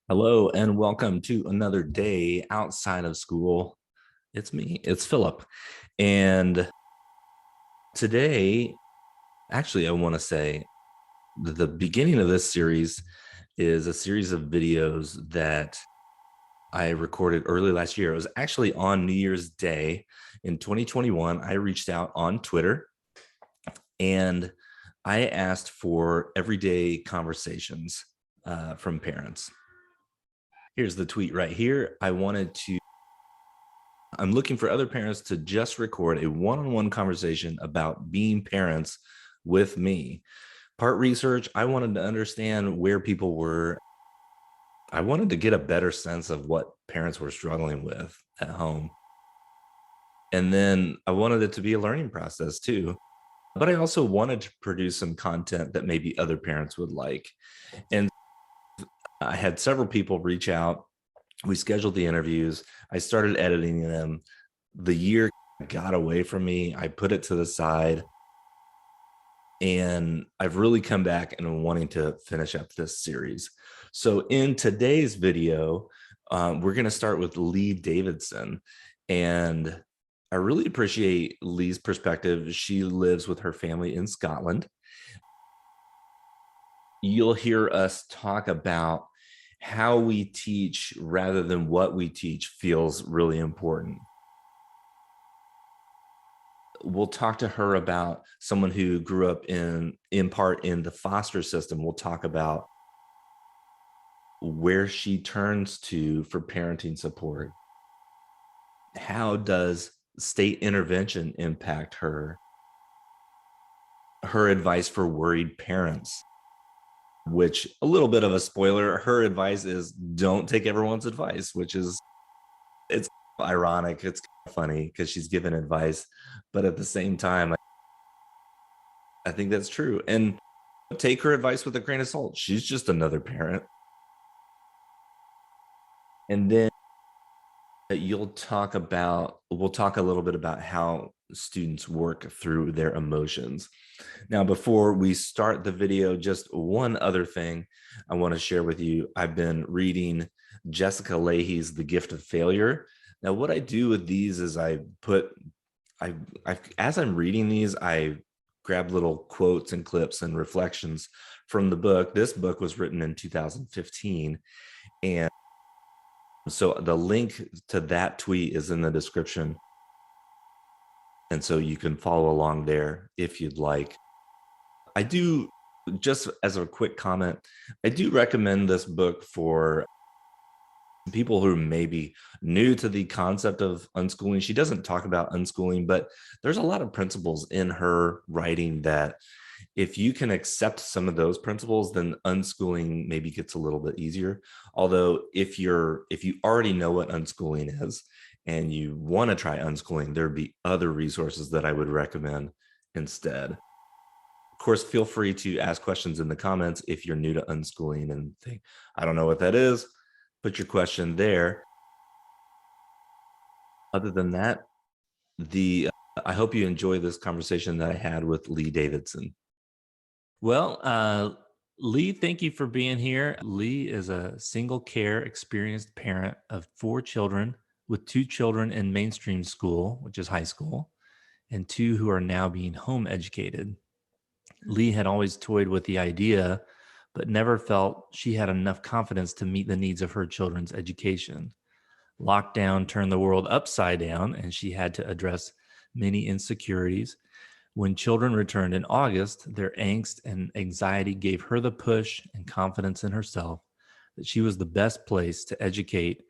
Hello and welcome to another day outside of school. It's me, it's Philip. And today, actually, I want to say the beginning of this series is a series of videos that I recorded early last year. It was actually on New Year's Day in 2021. I reached out on Twitter and I asked for everyday conversations from parents. Here's the tweet right here. I'm looking for other parents to just record a one-on-one conversation about being parents with me. Part research, I wanted to understand where people were. I wanted to get a better sense of what parents were struggling with at home. And then I wanted it to be a learning process too. But I also wanted to produce some content that maybe other parents would like. And I had several people reach out. We scheduled the interviews. I started editing them. The year got away from me. I put it to the side. And I've really come back and I'm wanting to finish up this series. So in today's video, we're going to start with Lee Davidson. And I really appreciate Lee's perspective. She lives with her family in Scotland. You'll hear us talk about how we teach rather than what we teach feels really important. We'll talk to her about someone who grew up in part in the foster system. We'll talk about where she turns to for parenting support. How does state intervention impact her? Her advice for worried parents, which a little bit of a spoiler, her advice is don't take everyone's advice, it's ironic. It's funny because she's given advice, but at the same time, I think that's true. And take her advice with a grain of salt. She's just another parent. And then we'll talk a little bit about how students work through their emotions. Now, before we start the video, just one other thing I want to share with you. I've been reading Jessica Leahy's The Gift of Failure. Now, what I do with these is as I'm reading these, I grab little quotes and clips and reflections from the book. This book was written in 2015. And so the link to that tweet is in the description. And so you can follow along there if you'd like. I do, just as a quick comment, I do recommend this book for people who may be new to the concept of unschooling. She doesn't talk about unschooling, but there's a lot of principles in her writing that if you can accept some of those principles, then unschooling maybe gets a little bit easier. Although if you already know what unschooling is and you want to try unschooling, there'd be other resources that I would recommend instead. Of course, feel free to ask questions in the comments if you're new to unschooling and think, I don't know what that is. Put your question there. Other than that, I hope you enjoy this conversation that I had with Lee Davidson. Well, Lee, thank you for being here. Lee is a single care experienced parent of 4 children, with 2 children in mainstream school, which is high school, and 2 who are now being home educated. Lee had always toyed with the idea, but never felt she had enough confidence to meet the needs of her children's education. Lockdown turned the world upside down, and she had to address many insecurities. When children returned in August, their angst and anxiety gave her the push and confidence in herself that she was the best place to educate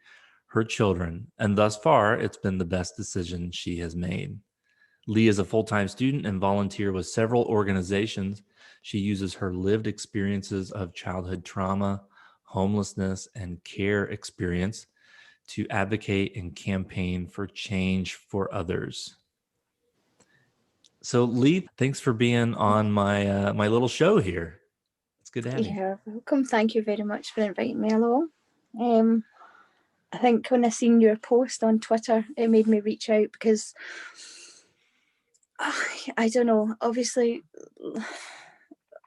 her children, and thus far, it's been the best decision she has made. Lee is a full-time student and volunteer with several organizations. She uses her lived experiences of childhood trauma, homelessness, and care experience to advocate and campaign for change for others. So Lee, thanks for being on my my little show here. It's good to have you. Yeah, welcome. Thank you very much for inviting me along. I think when I seen your post on Twitter, it made me reach out because I don't know, obviously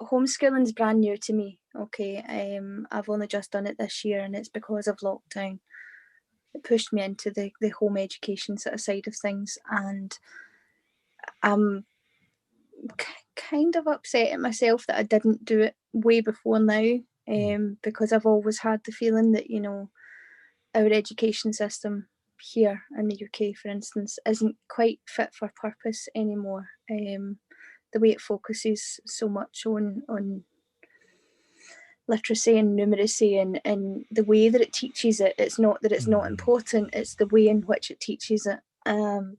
homeschooling is brand new to me. okay, I've only just done it this year, and it's because of lockdown. It pushed me into the home education sort of side of things, and I'm kind of upset at myself that I didn't do it way before now, because I've always had the feeling that, you know, our education system here in the UK, for instance, isn't quite fit for purpose anymore. The way it focuses so much on literacy and numeracy, and the way that it teaches it. It's not that it's not important, it's the way in which it teaches it. And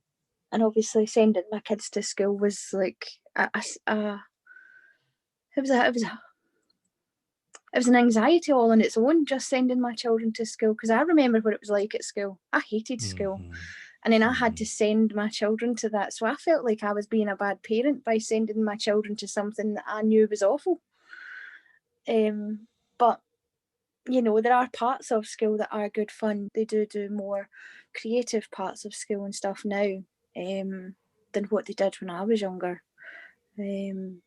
obviously sending my kids to school was like it was an anxiety all on its own, just sending my children to school, because I remember what it was like at school. I hated school. And then I had to send my children to that. So I felt like I was being a bad parent by sending my children to something that I knew was awful. But, you know, there are parts of school that are good fun. They do more creative parts of school and stuff now than what they did when I was younger.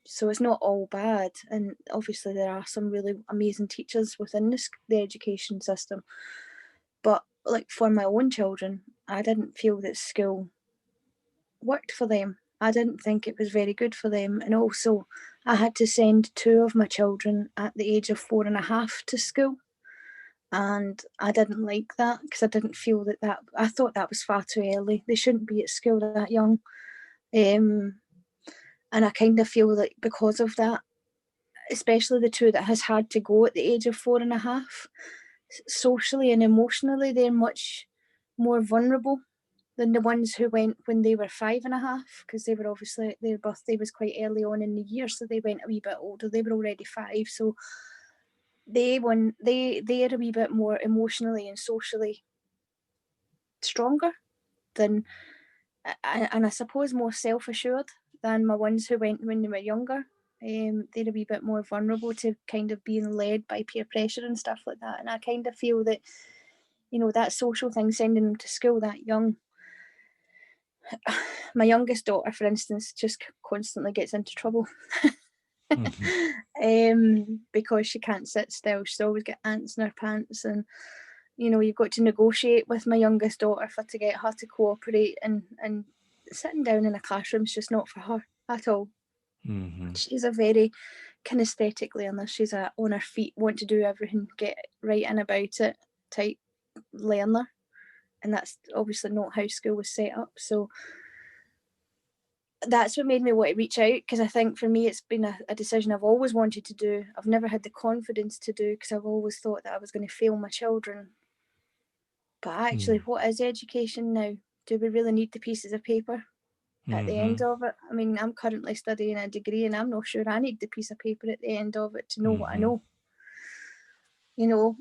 So it's not all bad, and obviously there are some really amazing teachers within the education system, but like for my own children, I didn't feel that school worked for them. I didn't think it was very good for them, and also I had to send 2 of my children at the age of 4.5 to school, and I didn't like that because I didn't feel that I thought that was far too early. They shouldn't be at school that young. And I kind of feel like because of that, especially the 2 that has had to go at the age of 4.5, socially and emotionally, they're much more vulnerable than the ones who went when they were 5.5, because they were obviously, their birthday was quite early on in the year, so they went a wee bit older. They were already 5, so they're a wee bit more emotionally and socially stronger than, and I suppose more self-assured than my ones who went when they were younger. They're a wee bit more vulnerable to kind of being led by peer pressure and stuff like that. And I kind of feel that, you know, that social thing, sending them to school that young. My youngest daughter, for instance, just constantly gets into trouble because she can't sit still. She's always got ants in her pants, and you know, you've got to negotiate with my youngest daughter to get her to cooperate, and sitting down in a classroom is just not for her at all. She's a very kinesthetic learner. She's a on her feet, want to do everything, get right in about it type learner, and that's obviously not how school was set up. So that's what made me want to reach out, because I think for me it's been a decision I've always wanted to do. I've never had the confidence to do, because I've always thought that I was going to fail my children. But actually, what is education now? Do we really need the pieces of paper at the end of it? I mean, I'm currently studying a degree, and I'm not sure I need the piece of paper at the end of it to know what I know. You know,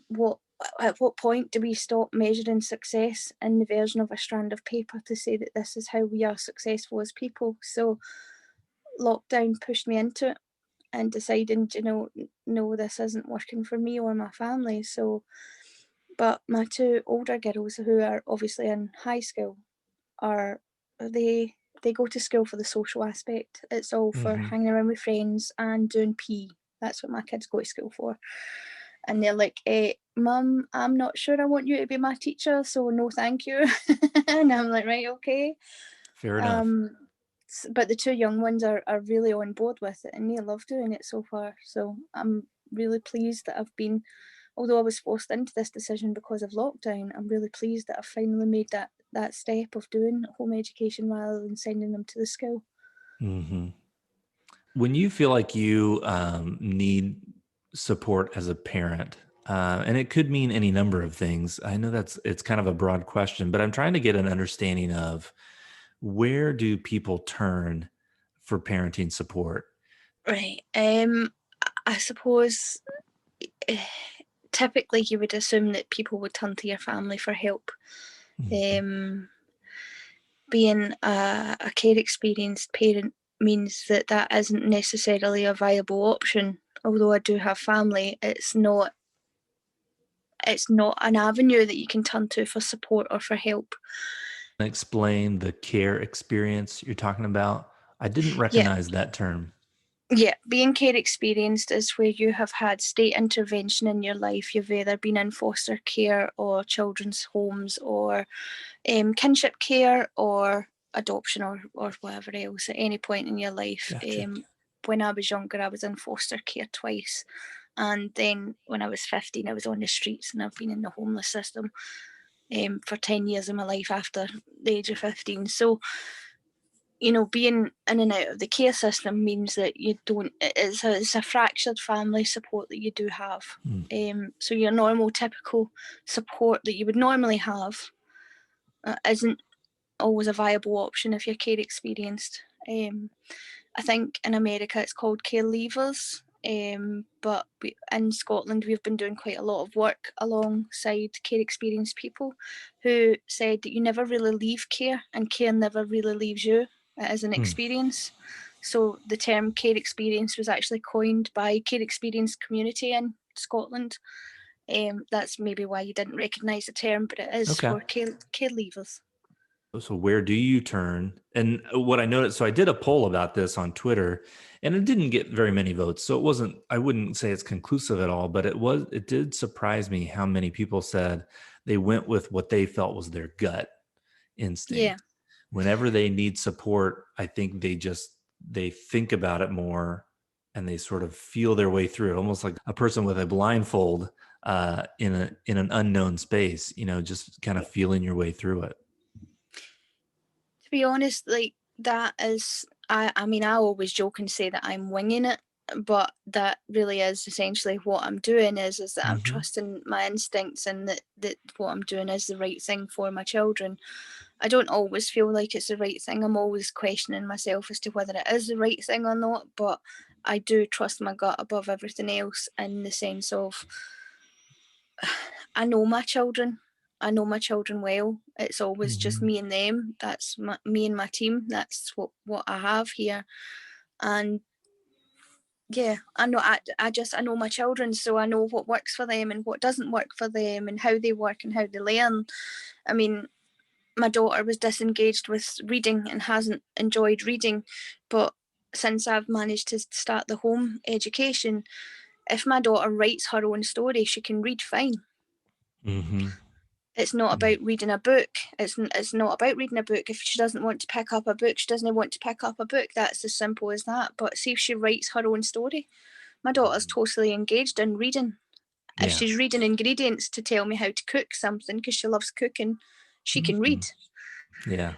at what point do we stop measuring success in the version of a strand of paper to say that this is how we are successful as people? So lockdown pushed me into it and deciding, you know, no, this isn't working for me or my family. So, but my 2 older girls, who are obviously in high school, they go to school for the social aspect. It's all for hanging around with friends and doing PE. That's what my kids go to school for. And they're like, Mum, I'm not sure I want you to be my teacher, so no thank you. And I'm like, right, okay. Fair enough. But the 2 young ones are really on board with it, and they love doing it so far. So I'm really pleased that I've been, although I was forced into this decision because of lockdown, I'm really pleased that I've finally made that step of doing home education rather than sending them to the school. When you feel like you need support as a parent, and it could mean any number of things. I know it's kind of a broad question, but I'm trying to get an understanding of where do people turn for parenting support? Right. I suppose typically you would assume that people would turn to your family for help. Being a care experienced parent means that isn't necessarily a viable option. Although I do have family, it's not an avenue that you can turn to for support or for help. Explain the care experience you're talking about. I didn't recognize that term. Yeah, being care experienced is where you have had state intervention in your life. You've either been in foster care or children's homes or kinship care or adoption or whatever else at any point in your life. Gotcha. When I was younger, I was in foster care twice. And then when I was 15, I was on the streets, and I've been in the homeless system for 10 years of my life after the age of 15. So, being in and out of the care system means that you don't, it's a fractured family support that you do have. So your normal, typical support that you would normally have isn't always a viable option if you're care experienced. I think in America it's called care leavers, but in Scotland we've been doing quite a lot of work alongside care experienced people who said that you never really leave care, and care never really leaves you. It is an experience. So the term care experience was actually coined by care experienced community in Scotland. That's maybe why you didn't recognise the term, but it is for care leavers. So where do you turn? And what I noticed, so I did a poll about this on Twitter, and it didn't get very many votes. So I wouldn't say it's conclusive at all, but it did surprise me how many people said they went with what they felt was their gut instinct. Yeah. Whenever they need support, I think they think about it more, and they sort of feel their way through it, almost like a person with a blindfold in an unknown space, just kind of feeling your way through it. To be honest, like that is, I mean, I always joke and say that I'm winging it, but that really is essentially what I'm doing is that I'm trusting my instincts, and that what I'm doing is the right thing for my children. I don't always feel like it's the right thing. I'm always questioning myself as to whether it is the right thing or not, but I do trust my gut above everything else, in the sense of I know my children. I know my children well. It's always just me and them. That's me and my team. That's what I have here. And yeah, I know. I know my children, so I know what works for them and what doesn't work for them, and how they work and how they learn. I mean, my daughter was disengaged with reading and hasn't enjoyed reading, but since I've managed to start the home education, if my daughter writes her own story, she can read fine. It's not about reading a book. It's not about reading a book. If she doesn't want to pick up a book, she doesn't want to pick up a book. That's as simple as that. But see if she writes her own story. My daughter's totally engaged in reading. Yeah. If she's reading ingredients to tell me how to cook something, because she loves cooking, she can read. Yeah.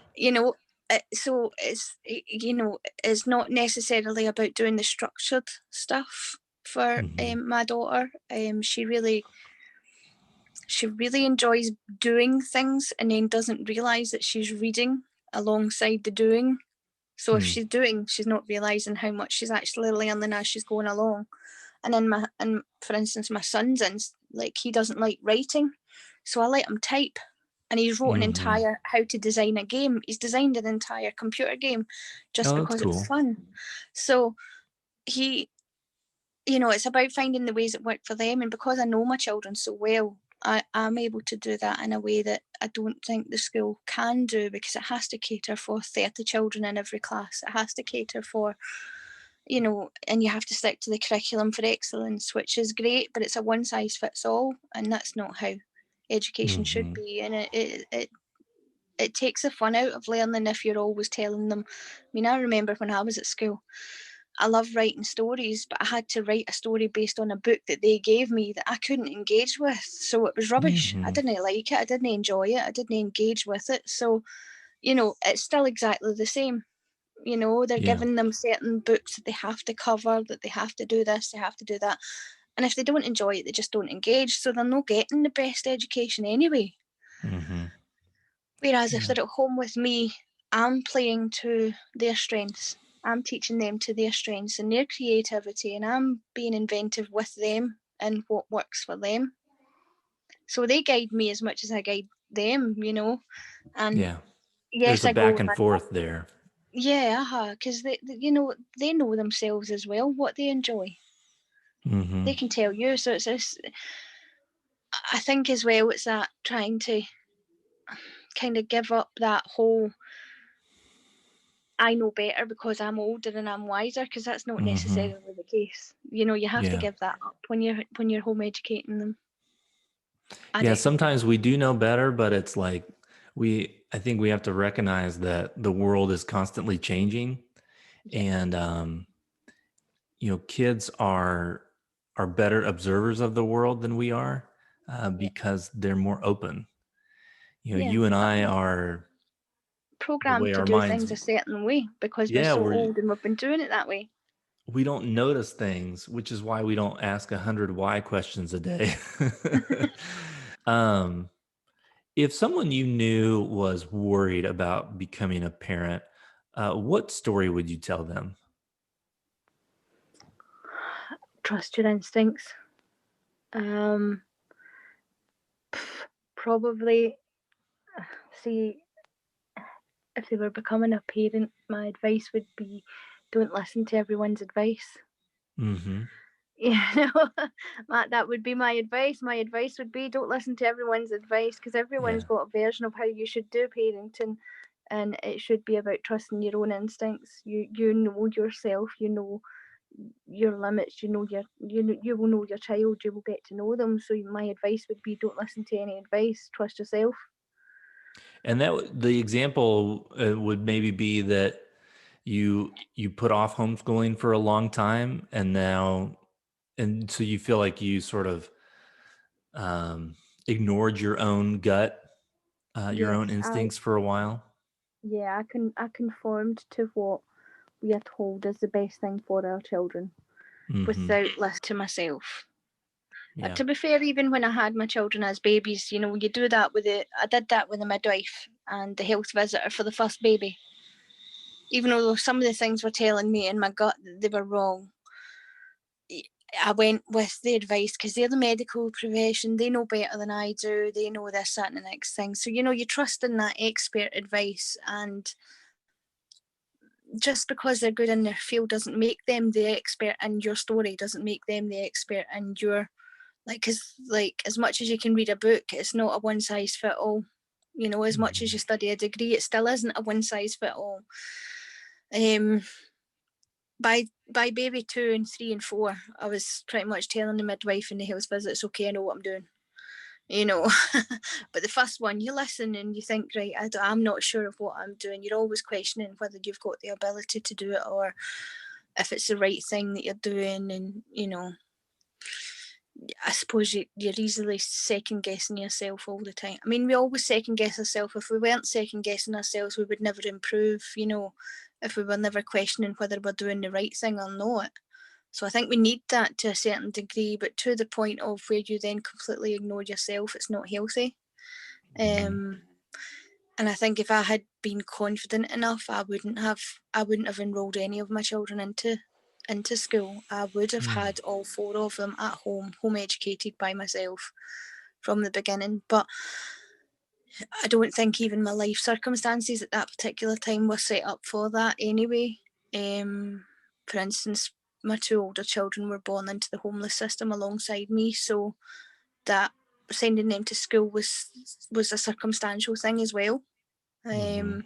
So it's not necessarily about doing the structured stuff for my daughter. She really enjoys doing things, and then doesn't realise that she's reading alongside the doing. So if she's doing, she's not realising how much she's actually learning as she's going along. And for instance, my son's he doesn't like writing, so I let him type. And he's wrote an entire how to design a game. He's designed an entire computer game just because it was fun. So it's about finding the ways that work for them. And because I know my children so well, I'm able to do that in a way that I don't think the school can do, because it has to cater for 30 children in every class. It has to cater for, and you have to stick to the curriculum for excellence, which is great, but it's a one size fits all. And that's not how education should be. And it takes the fun out of learning if you're always telling them. I mean, I remember when I was at school, I love writing stories, but I had to write a story based on a book that they gave me that I couldn't engage with. So it was rubbish. I didn't like it. I didn't enjoy it. I didn't engage with it. So, it's still exactly the same. They're giving them certain books that they have to cover, that they have to do this, they have to do that. And if they don't enjoy it, they just don't engage. So they're not getting the best education anyway. Whereas if they're at home with me, I'm playing to their strengths. I'm teaching them to their strengths and their creativity, and I'm being inventive with them and what works for them. So they guide me as much as I guide them, And yes, there's a back and forth there. Yeah, because they know themselves as well, what they enjoy. They can tell you. So it's I think as well, it's that trying to kind of give up that whole I know better because I'm older and I'm wiser, because that's not necessarily the case. You know, you have to give that up when you're home educating them. Sometimes we do know better, but it's like I think we have to recognize that the world is constantly changing, and kids are better observers of the world than we are, because they're more open. You and I are programmed to do things a certain way because we're so old and we've been doing it that way. We don't notice things, which is why we don't ask 100 why questions a day. If someone you knew was worried about becoming a parent, what story would you tell them? Trust your instincts. Probably, see, if they were becoming a parent, my advice would be, don't listen to everyone's advice. Mm-hmm. That would be my advice. My advice would be, don't listen to everyone's advice, because everyone's got a version of how you should do parenting, and it should be about trusting your own instincts. You know yourself, you know your limits, you will know your child, you will get to know them. So my advice would be, don't listen to any advice, trust yourself. And the example would maybe be that you put off homeschooling for a long time, and so you feel like you sort of ignored your own gut, your own instincts for a while. Yeah, I conformed to what we are told is the best thing for our children, without listening to myself. Yeah. To be fair, even when I had my children as babies, you do that I did that with the midwife and the health visitor for the first baby. Even though some of the things were telling me in my gut that they were wrong, I went with the advice because they're the medical profession. They know better than I do. They know this, that, and the next thing. So, you trust in that expert advice, and just because they're good in their field doesn't make them the expert in your story, doesn't make them the expert in your, because as much as you can read a book, it's not a one size fit all. As much as you study a degree, it still isn't a one size fit all. By baby 2 and 3 and 4, I was pretty much telling the midwife and the health visits, okay, I know what I'm doing. But the first one, you listen and you think, right, I'm not sure of what I'm doing. You're always questioning whether you've got the ability to do it, or if it's the right thing that you're doing. And I suppose you're easily second guessing yourself all the time. I mean, we always second guess ourselves. If we weren't second guessing ourselves, we would never improve, if we were never questioning whether we're doing the right thing or not. So I think we need that to a certain degree, but to the point of where you then completely ignore yourself, it's not healthy. And I think if I had been confident enough, I wouldn't have enrolled any of my children into school. I would have had all 4 of them at home educated by myself from the beginning. But I don't think even my life circumstances at that particular time were set up for that anyway. For instance, my 2 older children were born into the homeless system alongside me, so that sending them to school was a circumstantial thing as well. That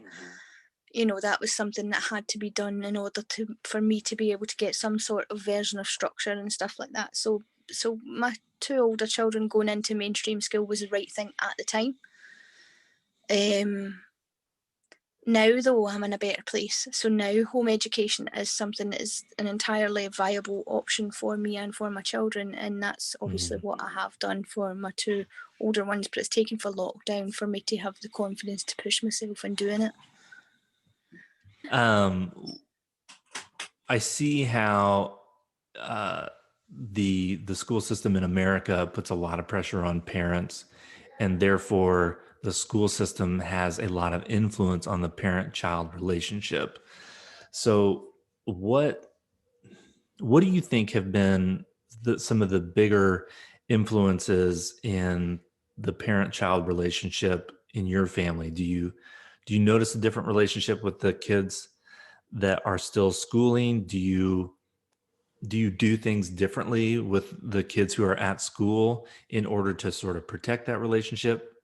was something that had to be done in order for me to be able to get some sort of version of structure and stuff like that. So my 2 older children going into mainstream school was the right thing at the time. Now, though, I'm in a better place. So now home education is something that is an entirely viable option for me and for my children. And that's obviously what I have done for my 2 older ones. But it's taken for lockdown for me to have the confidence to push myself in doing it. I see how the school system in America puts a lot of pressure on parents, and therefore the school system has a lot of influence on the parent-child relationship. So what do you think have been some of the bigger influences in the parent-child relationship in your family? Do you notice a different relationship with the kids that are still schooling? Do you do things differently with the kids who are at school in order to sort of protect that relationship?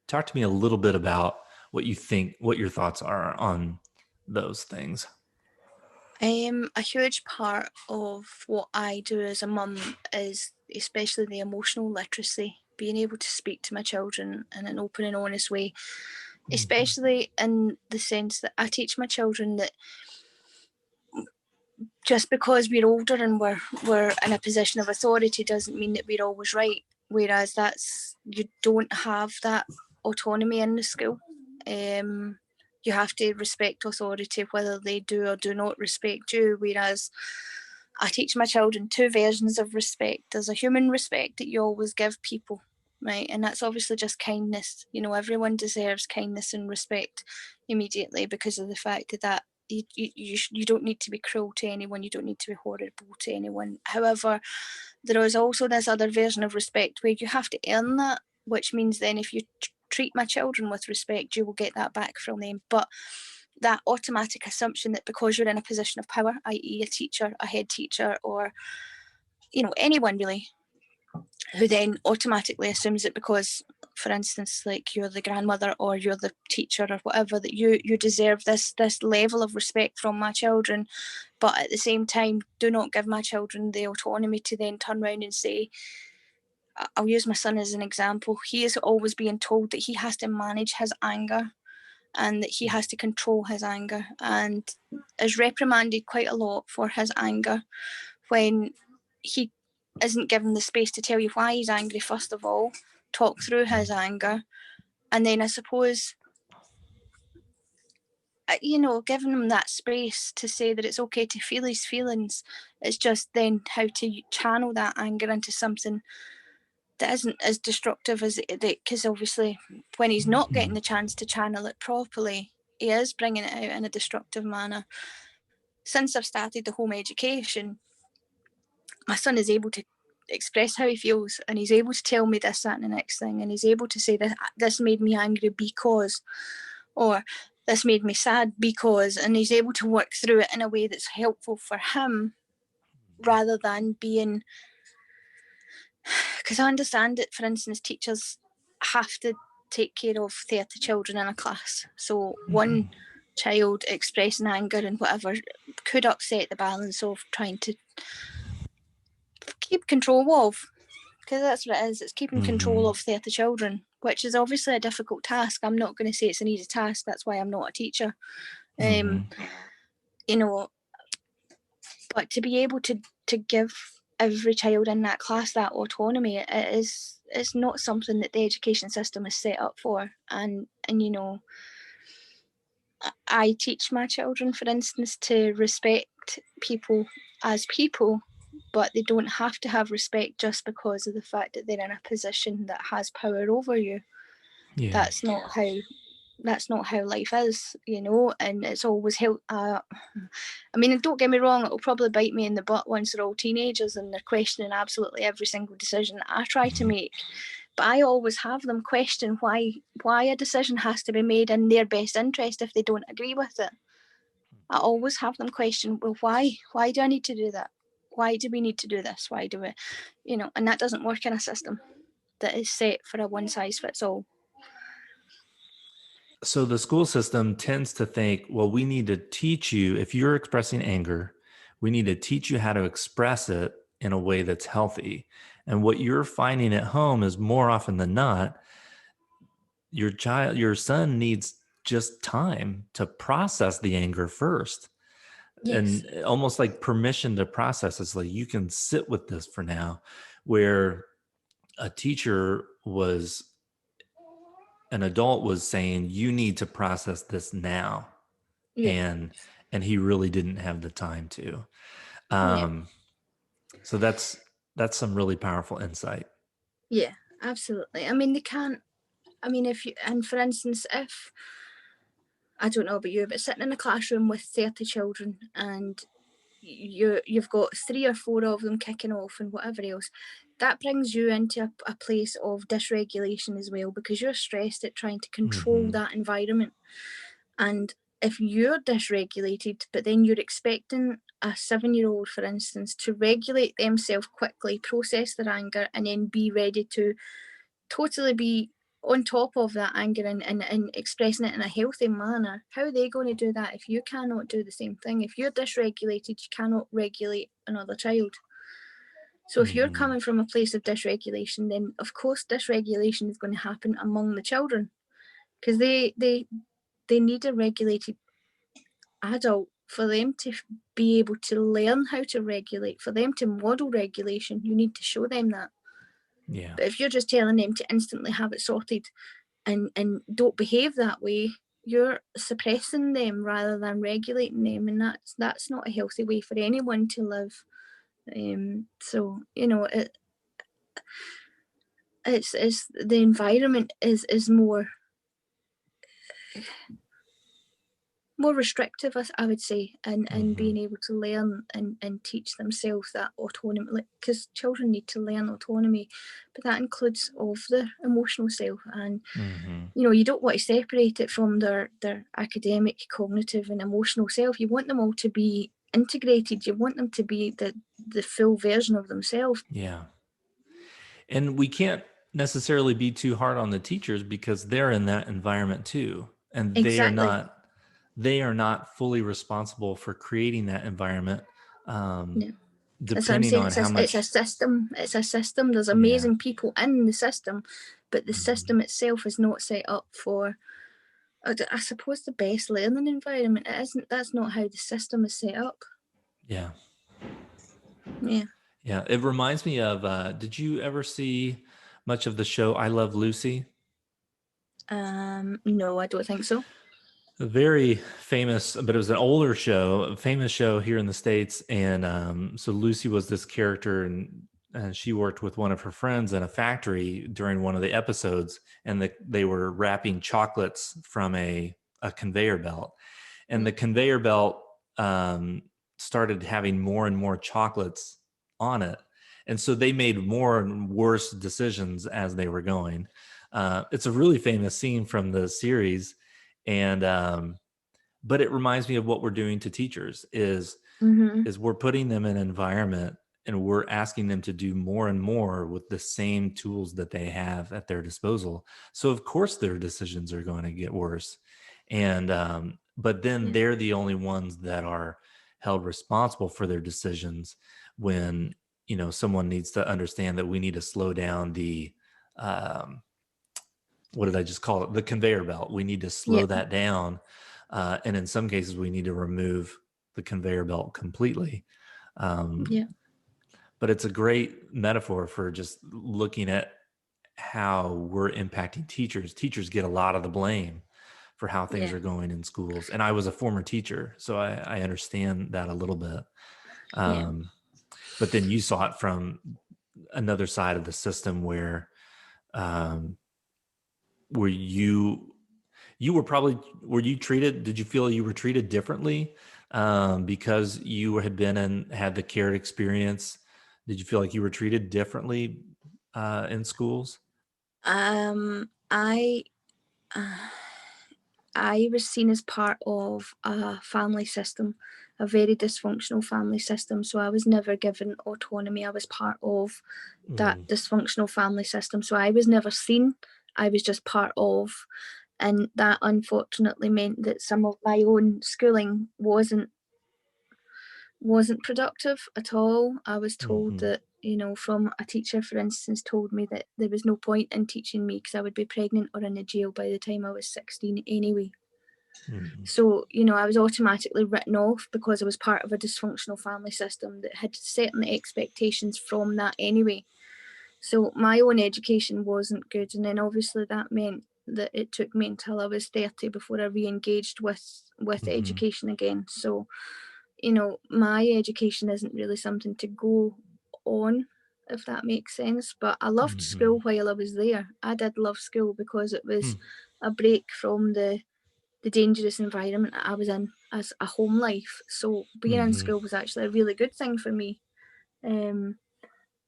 Talk to me a little bit about what you think, what your thoughts are on those things? A huge part of what I do as a mum is especially the emotional literacy, being able to speak to my children in an open and honest way, especially in the sense that I teach my children that just because we're older and we're in a position of authority doesn't mean that we're always right, whereas you don't have that autonomy in the school. You have to respect authority whether they do or do not respect you, whereas I teach my children two versions of respect. There's a human respect that you always give people, right? And that's obviously just kindness. Everyone deserves kindness and respect immediately because of the fact that you don't need to be cruel to anyone. You don't need to be horrible to anyone. However, there is also this other version of respect where you have to earn that, which means then if you treat my children with respect, you will get that back from them. But that automatic assumption that because you're in a position of power, i.e. a teacher, a head teacher, or anyone really, who then automatically assumes that because, for instance, like you're the grandmother or you're the teacher or whatever, that you deserve this level of respect from my children, but at the same time do not give my children the autonomy to then turn around and say, I'll use my son as an example. He is always being told that he has to manage his anger and that he has to control his anger, and is reprimanded quite a lot for his anger when he isn't given the space to tell you why he's angry, first of all, talk through his anger, and then I suppose giving him that space to say that it's okay to feel his feelings. It's just then how to channel that anger into something that isn't as destructive as it, because obviously when he's not getting the chance to channel it properly, he is bringing it out in a destructive manner. Since I've started the home education, my son is able to express how he feels, and he's able to tell me this, that, and the next thing, and he's able to say that this made me angry because, or this made me sad because, and he's able to work through it in a way that's helpful for him rather than being, because I understand that, for instance, teachers have to take care of 30 children in a class, so one child expressing anger and whatever could upset the balance of trying to keep control of, because that's what it is, it's keeping control of 30 children, which is obviously a difficult task. I'm not going to say it's an easy task, that's why I'm not a teacher. But to be able to give every child in that class that autonomy, it's not something that the education system is set up for. And I teach my children, for instance, to respect people as people, but they don't have to have respect just because of the fact that they're in a position that has power over you. Yeah. That's not how life is, and it's always helped. Don't get me wrong, it'll probably bite me in the butt once they're all teenagers and they're questioning absolutely every single decision that I try to make. But I always have them question why a decision has to be made in their best interest if they don't agree with it. I always have them question, well, why? Why do I need to do that? Why do we need to do this? Why do we, and that doesn't work in a system that is set for a one size fits all. So the school system tends to think, well, we need to teach you, if you're expressing anger, we need to teach you how to express it in a way that's healthy. And what you're finding at home is more often than not, your son needs just time to process the anger first. Yes. And almost like permission to process. It's like, you can sit with this for now, where a teacher an adult was saying, you need to process this now. Yeah. And he really didn't have the time to. So that's some really powerful insight. Yeah, absolutely. For instance, if, I don't know about you, but sitting in a classroom with 30 children and you've got 3 or 4 of them kicking off and whatever else, that brings you into a place of dysregulation as well, because you're stressed at trying to control that environment. And if you're dysregulated, but then you're expecting a 7-year-old, for instance, to regulate themselves quickly, process their anger, and then be ready to totally be on top of that anger and expressing it in a healthy manner, how are they going to do that if you cannot do the same thing? If you're dysregulated, you cannot regulate another child. So if you're coming from a place of dysregulation, then of course dysregulation is going to happen among the children, because they need a regulated adult for them to be able to learn how to regulate. For them to model regulation, you need to show them that. Yeah. But if you're just telling them to instantly have it sorted and don't behave that way, you're suppressing them rather than regulating them, and that's not a healthy way for anyone to live. So it's the environment is more restrictive, I would say, and being able to learn and teach themselves that autonomy, because children need to learn autonomy, but that includes of their emotional self, and you don't want to separate it from their academic, cognitive and emotional self. You want them all to be integrated. You want them to be the full version of themselves. Yeah. And we can't necessarily be too hard on the teachers because they're in that environment too. And Exactly. they are not fully responsible for creating that environment. No. Depending on how much. It's a system. It's a system. There's amazing people in the system, but the system itself is not set up for, I suppose, the best learning environment. It isn't. That's not how the system is set up. Yeah. Yeah. Yeah. It reminds me of, did you ever see much of the show I Love Lucy? No, I don't think so. A very famous, but it was an older show, a famous show here in the States. And so Lucy was this character, and she worked with one of her friends in a factory during one of the episodes, and they were wrapping chocolates from a conveyor belt. And the conveyor belt started having more and more chocolates on it. And so they made more and worse decisions as they were going. It's a really famous scene from the series. And but it reminds me of what we're doing to teachers is we're putting them in an environment and we're asking them to do more and more with the same tools that they have at their disposal. So of course their decisions are going to get worse. And but then they're the only ones that are held responsible for their decisions when, someone needs to understand that we need to slow down the what did I just call it? The conveyor belt. We need to slow that down. And in some cases, we need to remove the conveyor belt completely. But it's a great metaphor for just looking at how we're impacting teachers. Teachers get a lot of the blame for how things are going in schools. And I was a former teacher, so I understand that a little bit. But then you saw it from another side of the system where you were you treated, did you feel you were treated differently because you had been and had the cared experience? Did you feel like you were treated differently in schools? I was seen as part of a family system, a very dysfunctional family system. So I was never given autonomy. I was part of that dysfunctional family system. So I was never seen. I was just part of. And that unfortunately meant that some of my own schooling wasn't productive at all. I was told that, from a teacher, for instance, told me that there was no point in teaching me because I would be pregnant or in a jail by the time I was 16 anyway. So, I was automatically written off because I was part of a dysfunctional family system that had certain expectations from that anyway. So my own education wasn't good. And then obviously that meant that it took me until I was 30 before I re-engaged with education again. So, my education isn't really something to go on, if that makes sense. But I loved school while I was there. I did love school because it was a break from the dangerous environment that I was in as a home life. So being in school was actually a really good thing for me.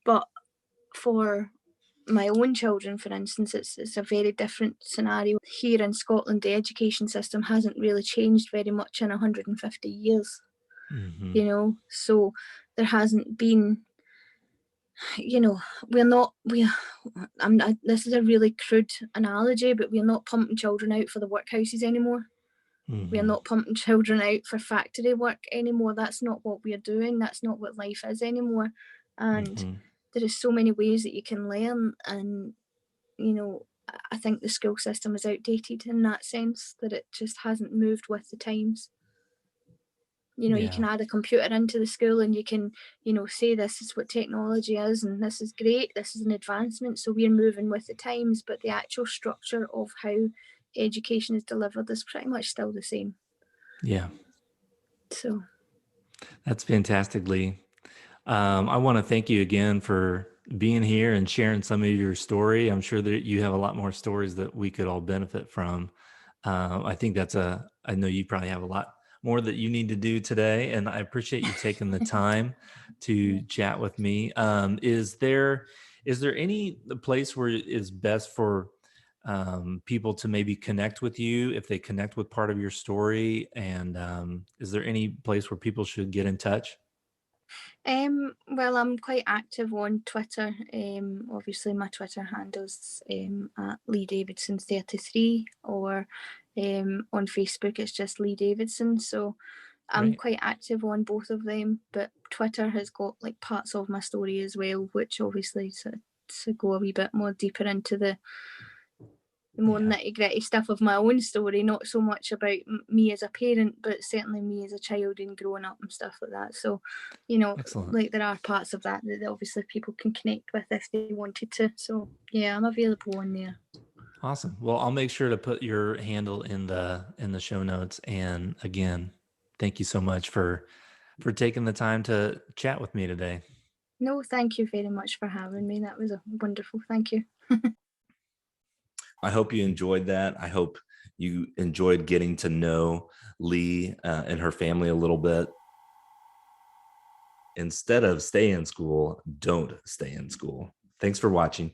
But for my own children, for instance, it's a very different scenario. Here in Scotland, the education system hasn't really changed very much in 150 years. So there hasn't been we're not, this is a really crude analogy, but we're not pumping children out for the workhouses anymore. We're not pumping children out for factory work anymore. That's not what we're doing. That's not what life is anymore. And there is so many ways that you can learn. And, I think the school system is outdated in that sense, that it just hasn't moved with the times. You can add a computer into the school and you can, say this is what technology is and this is great, this is an advancement, so we're moving with the times, but the actual structure of how education is delivered is pretty much still the same. Yeah. So that's fantastic, Lee. I want to thank you again for being here and sharing some of your story. I'm sure that you have a lot more stories that we could all benefit from. I think I know you probably have a lot more that you need to do today, and I appreciate you taking the time to chat with me. Is there any place where it is best for people to maybe connect with you if they connect with part of your story? And is there any place where people should get in touch? Well, I'm quite active on Twitter. Obviously my Twitter handle's at Lee Davidson 33, or on Facebook it's just Lee Davidson. So I'm quite active on both of them, but Twitter has got like parts of my story as well, which obviously to go a wee bit more deeper into the more nitty-gritty stuff of my own story, not so much about me as a parent, but certainly me as a child and growing up and stuff like that. So, Excellent. like there are parts of that obviously people can connect with if they wanted to. So yeah, I'm available on there. Awesome. Well, I'll make sure to put your handle in the show notes. And again, thank you so much for taking the time to chat with me today. No, thank you very much for having me. That was wonderful. Thank you. I hope you enjoyed that. I hope you enjoyed getting to know Lee and her family a little bit. Instead of stay in school, don't stay in school. Thanks for watching.